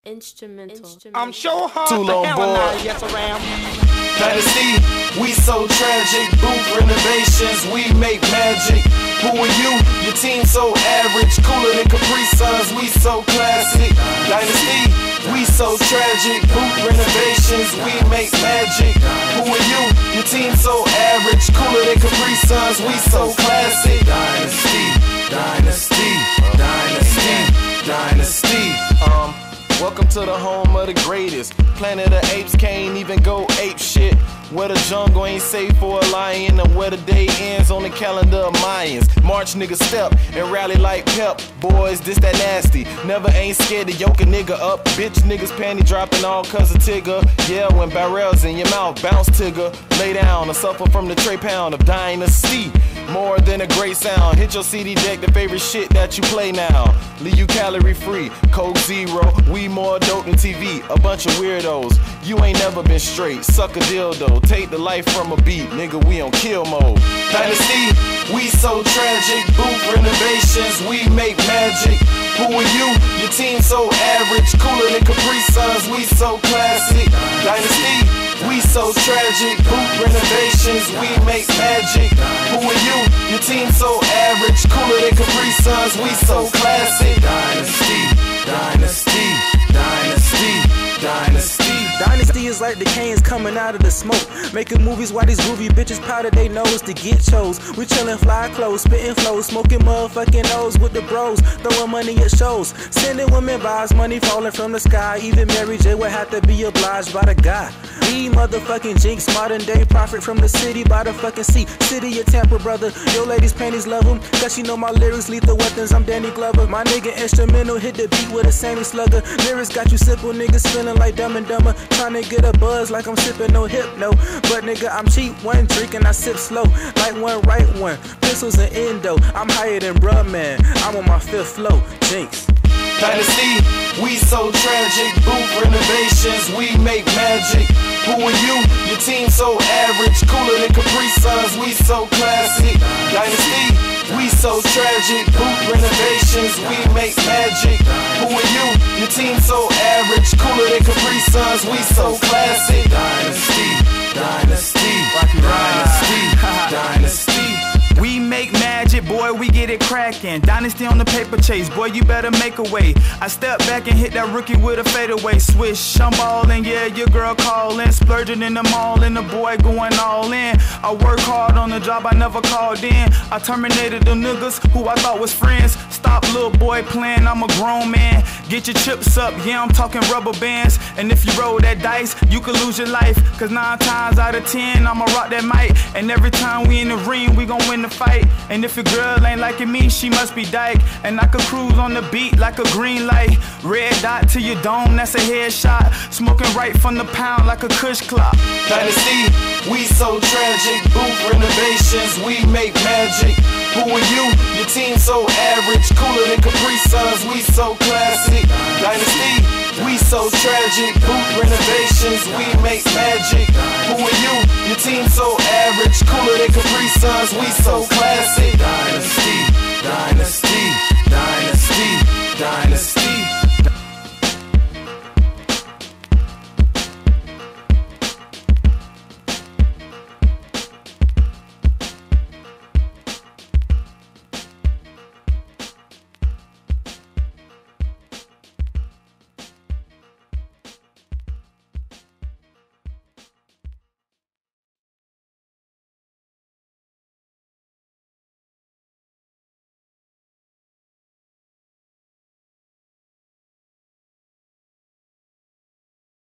Instrumental. I'm sure hard Too to long hell boy. now, yes I am. Dynasty, we so tragic. Booth renovations, we make magic. Who are you? Your team so average. Cooler than Capri Suns, we so classic. Dynasty, we so tragic. Booth renovations, we make magic. Who are you? Your team so average. Cooler than Capri Suns, we so classic. Dynasty, dynasty, dynasty, dynasty. Welcome to the home of the greatest. Planet of Apes can't even go ape shit. Where the jungle ain't safe for a lion, and where the day ends on the calendar of Mayans. March niggas step and rally like pep. Boys, this that nasty. Never ain't scared to yoke a nigga up. Bitch niggas panty dropping all cause of Tigger. Yeah, when barrels in your mouth bounce Tigger. Lay down or suffer from the tray pound of Dynasty. More than a great sound. Hit your CD deck, the favorite shit that you play now. Leave you calorie free, Coke Zero. We more dope than TV, a bunch of weirdos. You ain't never been straight, suck a dildo. Take the life from a beat, nigga, we on kill mode. Dynasty, we so tragic. Booth renovations, we make magic. Who are you? Your team so average. Cooler than Capri Suns, we so classic. Dynasty, we so tragic. Booth renovations, we make magic. Who are you? Your team so average. Cooler than Capri Suns, we so classic. Dynasty, dynasty, dynasty, dynasty. Dynasty is like the Canes coming out of the smoke. Making movies while these groovy bitches powder they nose to get chose. We chillin' fly clothes, spittin' flows, smoking motherfucking O's with the bros, throwing money at shows. Sending women vibes, money falling from the sky. Even Mary J would have to be obliged by the guy. We motherfucking jinx, modern day prophet from the city by the fucking sea. City of Tampa, brother. Yo ladies panties love them, cause you know my lyrics lethal weapons. I'm Danny Glover. My nigga instrumental hit the beat with a Sammy Slugger. Lyrics got you simple niggas feeling like Dumb and Dumber. Tryna get a buzz like I'm sipping no hypno. But nigga, I'm cheap, one drink and I sip slow. Like one right one, pistols and endo. I'm higher than bruh man, I'm on my fifth flow, jinx. Dynasty, we so tragic. Booth renovations, we make magic. Who are you? Your team so average. Cooler than Capri Suns, we so classic. Dynasty, we so tragic. Booth renovations, we make magic. Who are you? Your team so average. Cooler than Capri Suns, we so classic. Dynasty, dynasty, dynasty, dynasty. We make magic, boy, we get it crackin'. Dynasty on the paper chase, boy, you better make a way. I step back and hit that rookie with a fadeaway swish. I'm ballin', yeah, your girl callin', splurging in the mall, and the boy going all in. I work hard on the job, I never called in. I terminated them niggas who I thought was friends. Stop, little boy, playin', I'm a grown man. Get your chips up, yeah, I'm talking rubber bands. And if you roll that dice, you could lose your life. Cause 9 times out of 10, I'ma rock that mic. And every time we in the ring, we gon' win the fight. And if your girl ain't liking me, she must be dyke. And I could cruise on the beat like a green light. Red dot to your dome, that's a headshot. Smoking right from the pound like a Kush clock. Dynasty, we so tragic. Booth renovations, we make magic. Who are you? Your team so average. Cooler than Capri Suns, we so classic. Dynasty, we so tragic. Booth renovations, we make magic. Who are you? Your team so average. Cooler than Capri Suns, we so classic. Dynasty, dynasty, dynasty, dynasty.